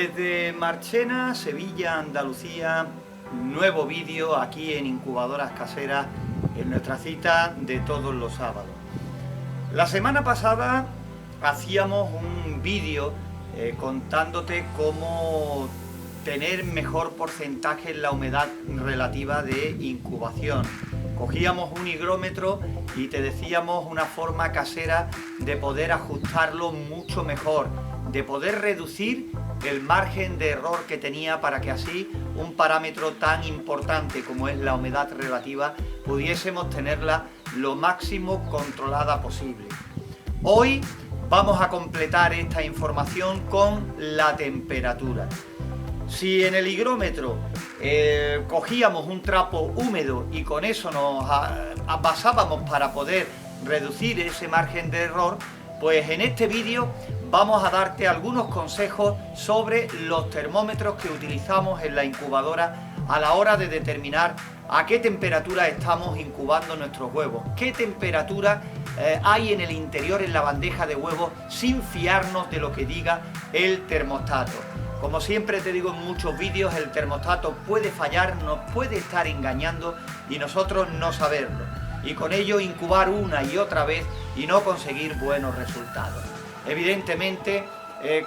Desde Marchena, Sevilla, Andalucía, nuevo vídeo aquí en Incubadoras Caseras, en nuestra cita de todos los sábados. La semana pasada hacíamos un vídeo contándote cómo tener mejor porcentaje en la humedad relativa de incubación. Cogíamos un higrómetro y te decíamos una forma casera de poder ajustarlo mucho mejor, de poder reducir el margen de error que tenía para que así un parámetro tan importante como es la humedad relativa pudiésemos tenerla lo máximo controlada posible. Hoy vamos a completar esta información con la temperatura. Si en el higrómetro cogíamos un trapo húmedo y con eso nos basábamos para poder reducir ese margen de error, pues en este vídeo vamos a darte algunos consejos sobre los termómetros que utilizamos en la incubadora a la hora de determinar a qué temperatura estamos incubando nuestros huevos, qué temperatura hay en el interior, en la bandeja de huevos, sin fiarnos de lo que diga el termostato. Como siempre te digo en muchos vídeos, el termostato puede fallar, nos puede estar engañando y nosotros no saberlo. Y con ello incubar una y otra vez y no conseguir buenos resultados. Evidentemente,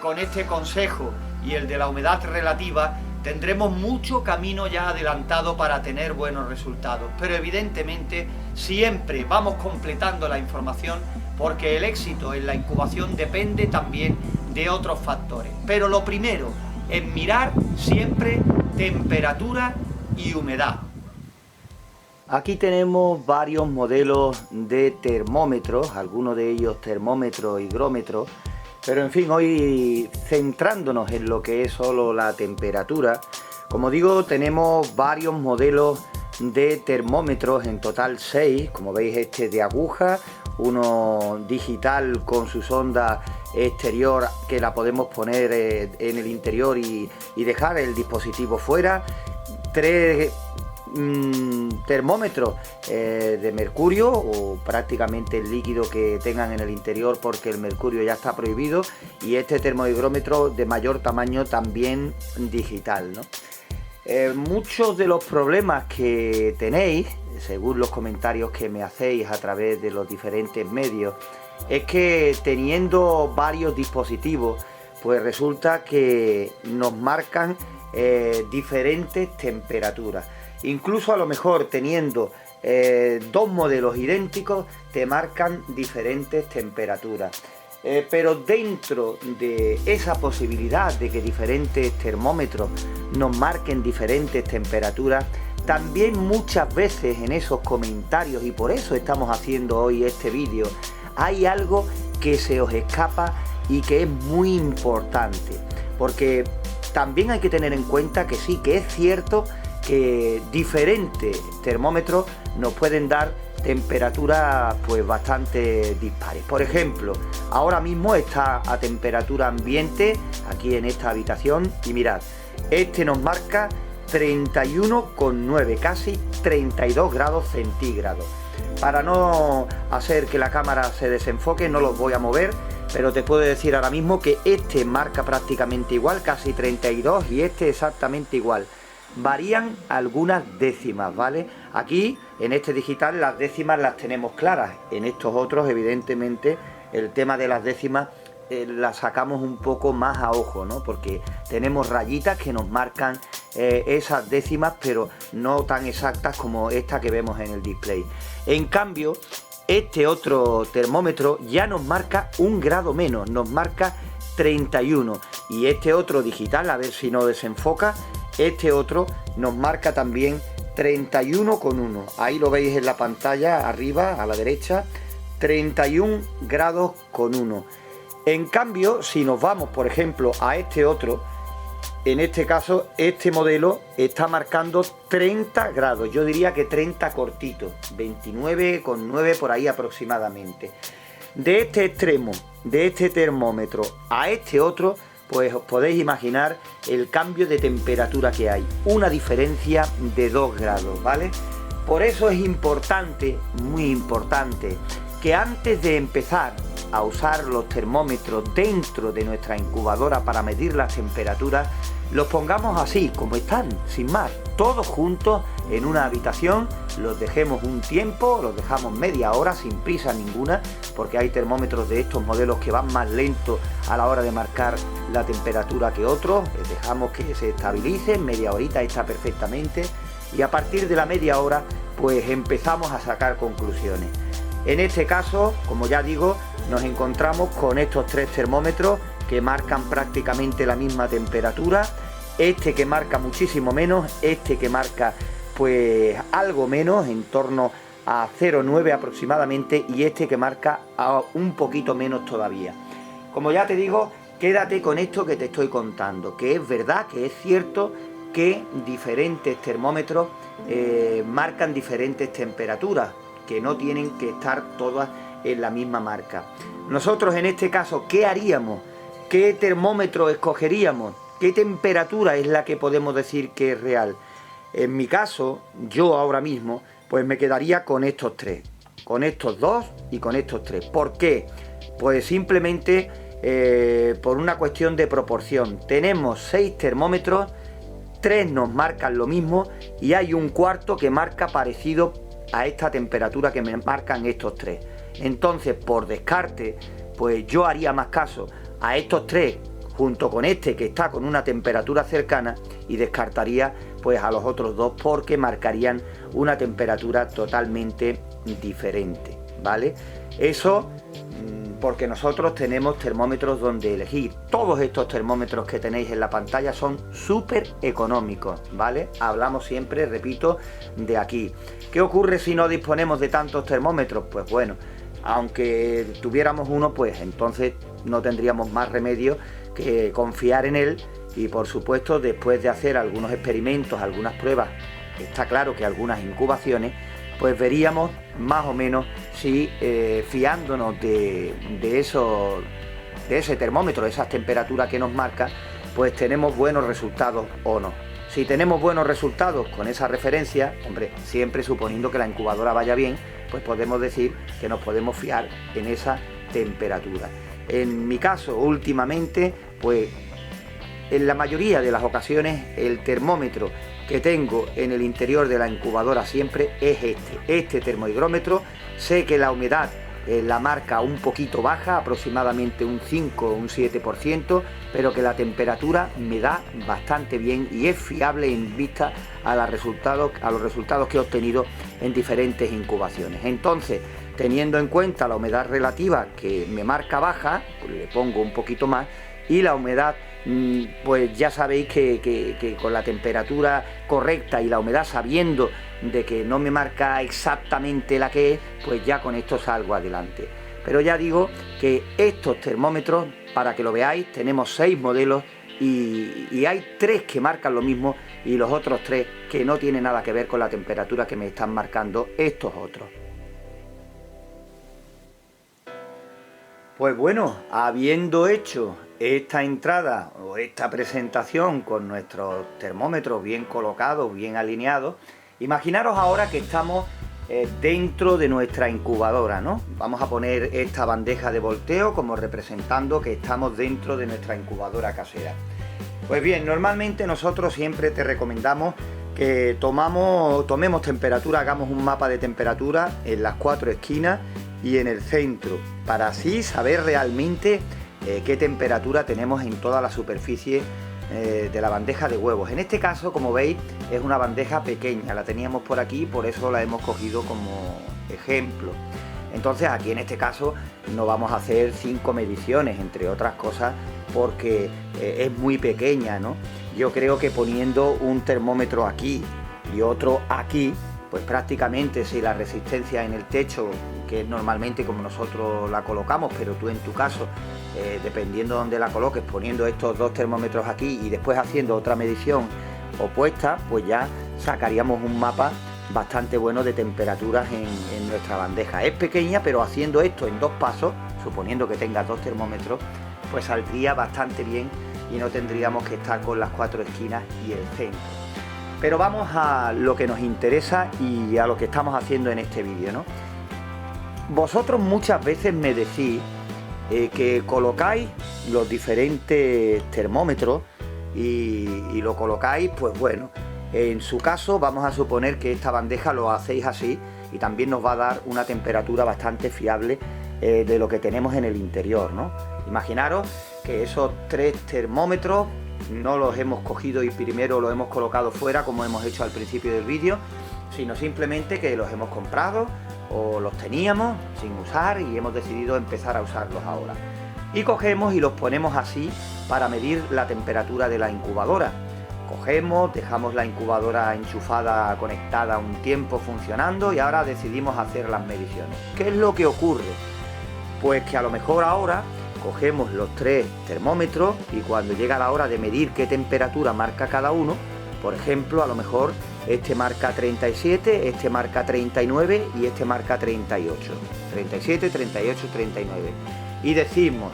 con este consejo y el de la humedad relativa, tendremos mucho camino ya adelantado para tener buenos resultados. Pero evidentemente siempre vamos completando la información porque el éxito en la incubación depende también de otros factores. Pero lo primero es mirar siempre temperatura y humedad. Aquí tenemos varios modelos de termómetros, algunos de ellos termómetros, higrómetros, pero en fin, hoy centrándonos en lo que es solo la temperatura, como digo, tenemos varios modelos de termómetros, en total 6, como veis este de aguja, uno digital con su sonda exterior que la podemos poner en el interior y dejar el dispositivo fuera, 3 termómetros de mercurio o prácticamente el líquido que tengan en el interior porque el mercurio ya está prohibido, y este termohigrómetro de mayor tamaño también digital, ¿no? Muchos de los problemas que tenéis, según los comentarios que me hacéis a través de los diferentes medios, es que teniendo varios dispositivos, pues resulta que nos marcan diferentes temperaturas. Incluso a lo mejor teniendo dos modelos idénticos te marcan diferentes temperaturas. Pero dentro de esa posibilidad de que diferentes termómetros nos marquen diferentes temperaturas, también muchas veces en esos comentarios, y por eso estamos haciendo hoy este vídeo, hay algo que se os escapa y que es muy importante. Porque también hay que tener en cuenta que sí, que es cierto que diferentes termómetros nos pueden dar temperaturas pues bastante dispares. Por ejemplo, ahora mismo está a temperatura ambiente aquí en esta habitación y mirad, este nos marca 31,9, casi 32 grados centígrados. Para no hacer que la cámara se desenfoque no los voy a mover, pero te puedo decir ahora mismo que este marca prácticamente igual, casi 32, y este exactamente igual. Varían algunas décimas, ¿vale? Aquí, en este digital, las décimas las tenemos claras. En estos otros, evidentemente, el tema de las décimas las sacamos un poco más a ojo, ¿no? Porque tenemos rayitas que nos marcan esas décimas, pero no tan exactas como esta que vemos en el display. En cambio, este otro termómetro ya nos marca 1 grado menos, nos marca 31. Y este otro digital, a ver si no desenfoca, este otro nos marca también 31,1. Ahí lo veis en la pantalla, arriba, a la derecha, 31 grados con 1. En cambio, si nos vamos, por ejemplo, a este otro, en este caso, este modelo está marcando 30 grados. Yo diría que 30 cortito, 29,9 por ahí aproximadamente. De este extremo, de este termómetro a este otro, pues os podéis imaginar el cambio de temperatura que hay. Una diferencia de 2 grados, ¿vale? Por eso es importante, muy importante, que antes de empezar a usar los termómetros dentro de nuestra incubadora para medir las temperaturas, los pongamos así, como están, sin más, todos juntos en una habitación, los dejemos un tiempo, los dejamos media hora sin prisa ninguna, porque hay termómetros de estos modelos que van más lentos a la hora de marcar la temperatura que otros. Dejamos que se estabilicen, media horita está perfectamente, y a partir de la media hora pues empezamos a sacar conclusiones. En este caso, como ya digo, nos encontramos con estos tres termómetros que marcan prácticamente la misma temperatura, este que marca muchísimo menos, este que marca pues algo menos, en torno a 0,9 aproximadamente, y este que marca a un poquito menos todavía. Como ya te digo, quédate con esto que te estoy contando, que es verdad, que es cierto que diferentes termómetros marcan diferentes temperaturas, que no tienen que estar todas en la misma marca. Nosotros en este caso, ¿qué haríamos? ¿Qué termómetro escogeríamos? ¿Qué temperatura es la que podemos decir que es real? En mi caso, yo ahora mismo, pues me quedaría con estos tres, con estos dos y con estos tres. ¿Por qué? Pues simplemente por una cuestión de proporción. Tenemos 6 termómetros, 3 nos marcan lo mismo y hay un cuarto que marca parecido a esta temperatura que me marcan estos tres. Entonces, por descarte, pues yo haría más caso a estos tres junto con este que está con una temperatura cercana, y descartaría pues a los otros dos porque marcarían una temperatura totalmente diferente, ¿vale? Eso porque nosotros tenemos termómetros donde elegir. Todos estos termómetros que tenéis en la pantalla son súper económicos, ¿vale? Hablamos siempre, repito, de aquí. ¿Qué ocurre si no disponemos de tantos termómetros? Pues bueno, aunque tuviéramos uno, pues entonces no tendríamos más remedio que confiar en él, y por supuesto después de hacer algunos experimentos, algunas pruebas, está claro que algunas incubaciones, pues veríamos más o menos si fiándonos de ese termómetro, de esas temperaturas que nos marca, pues tenemos buenos resultados o no. Si tenemos buenos resultados con esa referencia, hombre, siempre suponiendo que la incubadora vaya bien, pues podemos decir que nos podemos fiar en esa temperatura. En mi caso, últimamente, pues en la mayoría de las ocasiones el termómetro que tengo en el interior de la incubadora siempre es este termohigrómetro. Sé que la humedad la marca un poquito baja, aproximadamente un 5 o un 7%, pero que la temperatura me da bastante bien y es fiable en vista a los resultados que he obtenido en diferentes incubaciones. Entonces, teniendo en cuenta la humedad relativa que me marca baja, pues le pongo un poquito más, y la humedad, pues ya sabéis que con la temperatura correcta y la humedad sabiendo de que no me marca exactamente la que es, pues ya con esto salgo adelante. Pero ya digo que estos termómetros, para que lo veáis, tenemos 6 modelos y hay 3 que marcan lo mismo y los otros 3 que no tienen nada que ver con la temperatura que me están marcando estos otros. Pues bueno, habiendo hecho esta entrada o esta presentación con nuestros termómetros bien colocados, bien alineados, imaginaros ahora que estamos dentro de nuestra incubadora, ¿no? Vamos a poner esta bandeja de volteo como representando que estamos dentro de nuestra incubadora casera. Pues bien, normalmente nosotros siempre te recomendamos que tomemos temperatura, hagamos un mapa de temperatura en las 4 esquinas y en el centro, para así saber realmente qué temperatura tenemos en toda la superficie de la bandeja de huevos. En este caso, como veis, es una bandeja pequeña, la teníamos por aquí, por eso la hemos cogido como ejemplo. Entonces aquí en este caso no vamos a hacer 5 mediciones, entre otras cosas, porque es muy pequeña, ¿no? Yo creo que poniendo un termómetro aquí y otro aquí, pues prácticamente si la resistencia en el techo, que es normalmente como nosotros la colocamos, pero tú en tu caso, dependiendo de dónde la coloques, poniendo estos 2 termómetros aquí y después haciendo otra medición opuesta, pues ya sacaríamos un mapa bastante bueno de temperaturas en nuestra bandeja. Es pequeña, pero haciendo esto en 2 pasos, suponiendo que tengas 2 termómetros, pues saldría bastante bien y no tendríamos que estar con las 4 esquinas y el centro. Pero vamos a lo que nos interesa y a lo que estamos haciendo en este vídeo, ¿no? Vosotros muchas veces me decís que colocáis los diferentes termómetros y lo colocáis, pues bueno, en su caso vamos a suponer que esta bandeja lo hacéis así y también nos va a dar una temperatura bastante fiable de lo que tenemos en el interior, ¿no? Imaginaros que esos 3 termómetros no los hemos cogido y primero los hemos colocado fuera como hemos hecho al principio del vídeo, sino simplemente que los hemos comprado o los teníamos sin usar y hemos decidido empezar a usarlos ahora. Y cogemos y los ponemos así para medir la temperatura de la incubadora. Cogemos, dejamos la incubadora enchufada, conectada un tiempo funcionando y ahora decidimos hacer las mediciones. ¿Qué es lo que ocurre? Pues que a lo mejor ahora cogemos los 3 termómetros y cuando llega la hora de medir qué temperatura marca cada uno, por ejemplo, a lo mejor este marca 37, este marca 39 y este marca 38. 37, 38, 39. Y decimos,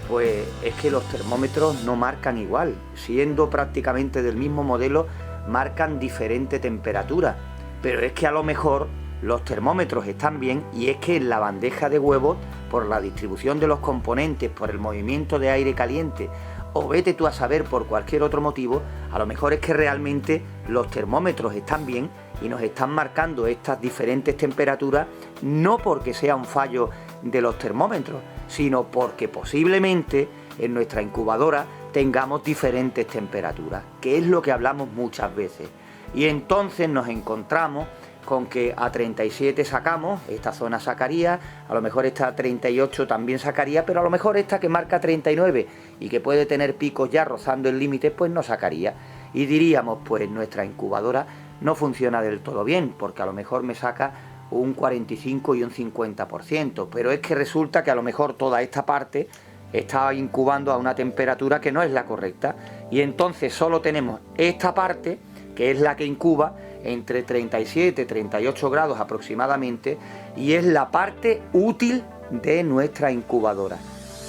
pues es que los termómetros no marcan igual, siendo prácticamente del mismo modelo, marcan diferente temperatura. Pero es que a lo mejor los termómetros están bien y es que en la bandeja de huevos, por la distribución de los componentes, por el movimiento de aire caliente, o vete tú a saber por cualquier otro motivo, a lo mejor es que realmente los termómetros están bien y nos están marcando estas diferentes temperaturas, no porque sea un fallo de los termómetros, sino porque posiblemente en nuestra incubadora tengamos diferentes temperaturas, que es lo que hablamos muchas veces. Y entonces nos encontramos con que a 37 sacamos, esta zona sacaría, a lo mejor esta 38 también sacaría, pero a lo mejor esta que marca 39 y que puede tener picos ya rozando el límite, pues no sacaría. Y diríamos, pues nuestra incubadora no funciona del todo bien, porque a lo mejor me saca un 45 y un 50%, pero es que resulta que a lo mejor toda esta parte está incubando a una temperatura que no es la correcta, y entonces solo tenemos esta parte, que es la que incuba entre 37 y 38 grados aproximadamente, y es la parte útil de nuestra incubadora.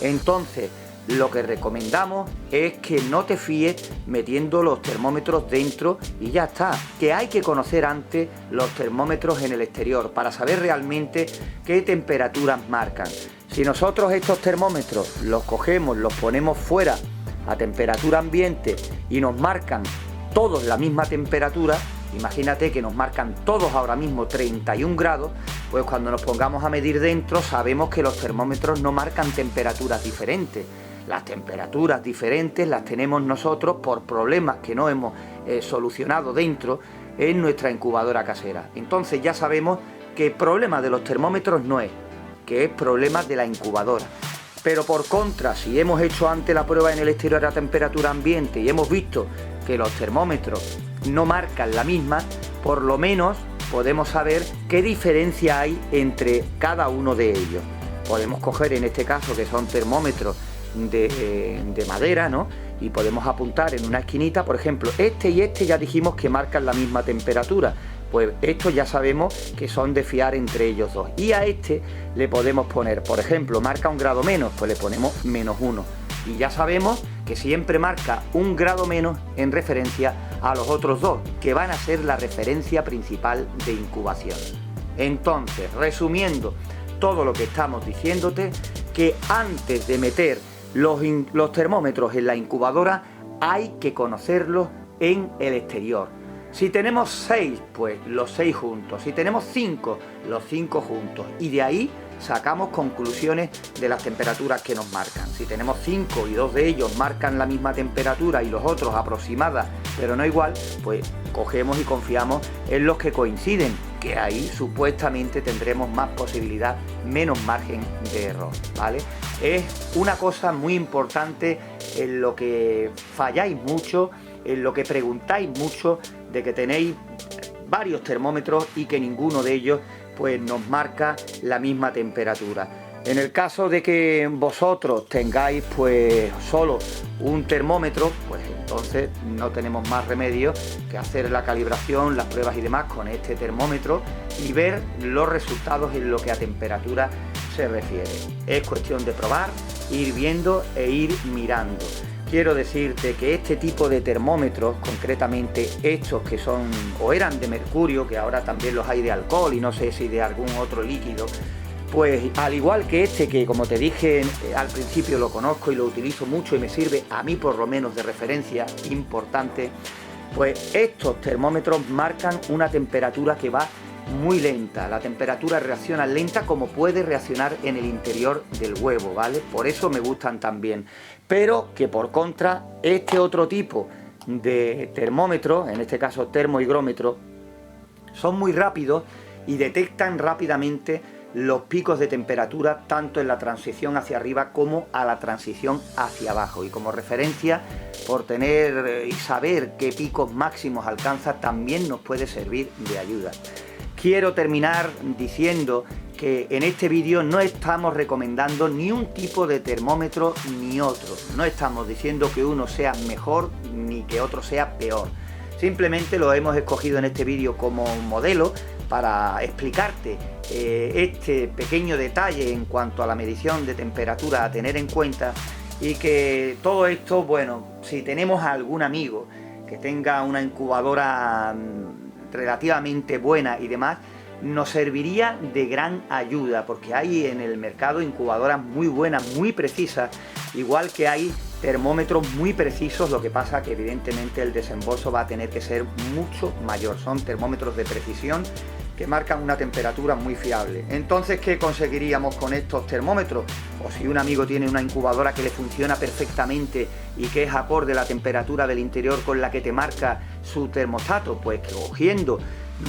Entonces, lo que recomendamos es que no te fíes metiendo los termómetros dentro y ya está, que hay que conocer antes los termómetros en el exterior para saber realmente qué temperaturas marcan. Si nosotros estos termómetros los cogemos, los ponemos fuera a temperatura ambiente y nos marcan todos la misma temperatura, imagínate que nos marcan todos ahora mismo 31 grados, pues cuando nos pongamos a medir dentro sabemos que los termómetros no marcan temperaturas diferentes. Las temperaturas diferentes las tenemos nosotros por problemas que no hemos solucionado dentro en nuestra incubadora casera. Entonces ya sabemos que el problema de los termómetros no es, que es problema de la incubadora. Pero por contra, si hemos hecho antes la prueba en el exterior a temperatura ambiente y hemos visto que los termómetros no marcan la misma, por lo menos podemos saber qué diferencia hay entre cada uno de ellos. Podemos coger en este caso que son termómetros de madera, ¿no? Y podemos apuntar en una esquinita, por ejemplo, este y este ya dijimos que marcan la misma temperatura, pues estos ya sabemos que son de fiar entre ellos dos. Y a este le podemos poner, por ejemplo, marca 1 grado menos, pues le ponemos -1. Y ya sabemos que siempre marca 1 grado menos en referencia a los otros dos, que van a ser la referencia principal de incubación. Entonces, resumiendo todo lo que estamos diciéndote, que antes de meter los termómetros en la incubadora hay que conocerlos en el exterior. Si tenemos 6, pues los 6 juntos. Si tenemos 5, los 5 juntos. Y de ahí sacamos conclusiones de las temperaturas que nos marcan. Si tenemos 5 y 2 de ellos marcan la misma temperatura y los otros aproximadas, pero no igual, pues cogemos y confiamos en los que coinciden, que ahí supuestamente tendremos más posibilidad, menos margen de error, ¿vale? Es una cosa muy importante en lo que falláis mucho, en lo que preguntáis mucho, de que tenéis varios termómetros y que ninguno de ellos pues nos marca la misma temperatura. En el caso de que vosotros tengáis pues solo un termómetro, pues entonces no tenemos más remedio que hacer la calibración, las pruebas y demás con este termómetro y ver los resultados en lo que a temperatura se refiere. Es cuestión de probar, ir viendo e ir mirando. Quiero decirte que este tipo de termómetros, concretamente estos que son o eran de mercurio, que ahora también los hay de alcohol y no sé si de algún otro líquido, pues al igual que este, que como te dije al principio lo conozco y lo utilizo mucho y me sirve a mí por lo menos de referencia importante, pues estos termómetros marcan una temperatura que va muy lenta. La temperatura reacciona lenta como puede reaccionar en el interior del huevo, ¿vale? Por eso me gustan también. Pero que por contra, este otro tipo de termómetros, en este caso termohigrómetros, son muy rápidos y detectan rápidamente los picos de temperatura tanto en la transición hacia arriba como a la transición hacia abajo. Y como referencia, por tener y saber qué picos máximos alcanza, también nos puede servir de ayuda. Quiero terminar diciendo que en este vídeo no estamos recomendando ni un tipo de termómetro ni otro. No estamos diciendo que uno sea mejor ni que otro sea peor. Simplemente lo hemos escogido en este vídeo como modelo para explicarte este pequeño detalle en cuanto a la medición de temperatura a tener en cuenta, y que todo esto, bueno, si tenemos a algún amigo que tenga una incubadora relativamente buena y demás, nos serviría de gran ayuda, porque hay en el mercado incubadoras muy buenas, muy precisas, igual que hay termómetros muy precisos. Lo que pasa que evidentemente el desembolso va a tener que ser mucho mayor. Son termómetros de precisión que marcan una temperatura muy fiable. Entonces, ¿qué conseguiríamos con estos termómetros? O si un amigo tiene una incubadora que le funciona perfectamente y que es acorde a la temperatura del interior con la que te marca su termostato, pues cogiendo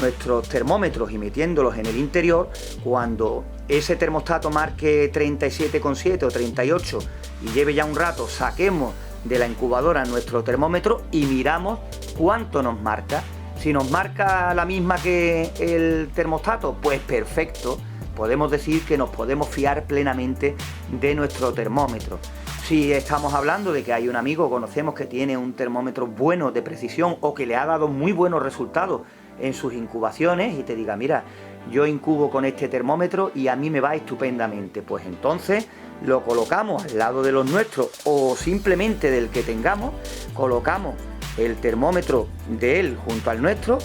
nuestros termómetros y metiéndolos en el interior, cuando ese termostato marque 37,7 o 38 y lleve ya un rato, saquemos de la incubadora nuestro termómetro y miramos cuánto nos marca. Si nos marca la misma que el termostato, pues perfecto, podemos decir que nos podemos fiar plenamente de nuestro termómetro. Si estamos hablando de que hay un amigo, conocemos, que tiene un termómetro bueno de precisión o que le ha dado muy buenos resultados en sus incubaciones y te diga, mira, yo incubo con este termómetro y a mí me va estupendamente, pues entonces lo colocamos al lado de los nuestros o simplemente del que tengamos, colocamos el termómetro de él junto al nuestro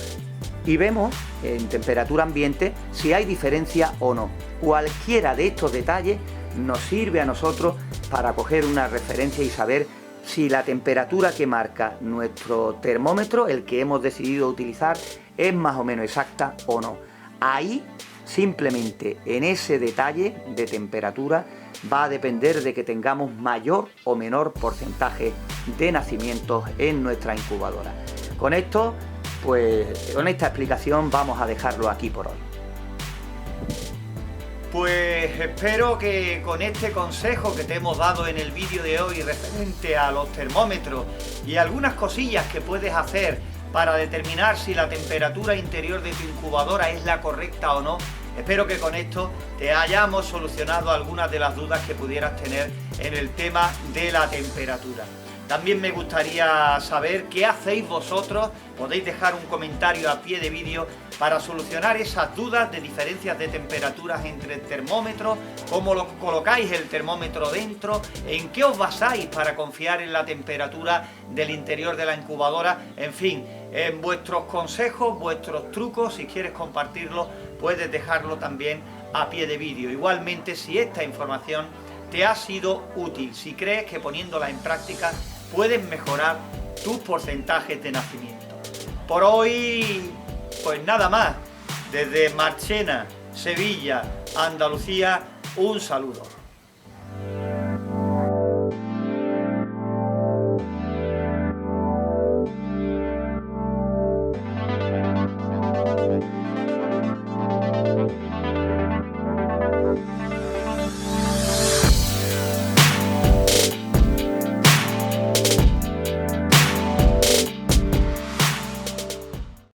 y vemos en temperatura ambiente si hay diferencia o no. Cualquiera de estos detalles nos sirve a nosotros para coger una referencia y saber si la temperatura que marca nuestro termómetro, el que hemos decidido utilizar, es más o menos exacta o no. Ahí, simplemente en ese detalle de temperatura, va a depender de que tengamos mayor o menor porcentaje de nacimientos en nuestra incubadora. Con esto, pues con esta explicación vamos a dejarlo aquí por hoy. Pues espero que con este consejo que te hemos dado en el vídeo de hoy referente a los termómetros y algunas cosillas que puedes hacer para determinar si la temperatura interior de tu incubadora es la correcta o no, espero que con esto te hayamos solucionado algunas de las dudas que pudieras tener en el tema de la temperatura. También me gustaría saber qué hacéis vosotros. Podéis dejar un comentario a pie de vídeo para solucionar esas dudas de diferencias de temperaturas entre termómetros, cómo lo colocáis el termómetro dentro, en qué os basáis para confiar en la temperatura del interior de la incubadora, en fin, en vuestros consejos, vuestros trucos. Si quieres compartirlo, puedes dejarlo también a pie de vídeo. Igualmente, si esta información te ha sido útil, si crees que poniéndola en práctica puedes mejorar tus porcentajes de nacimiento. Por hoy, pues nada más. Desde Marchena, Sevilla, Andalucía, un saludo.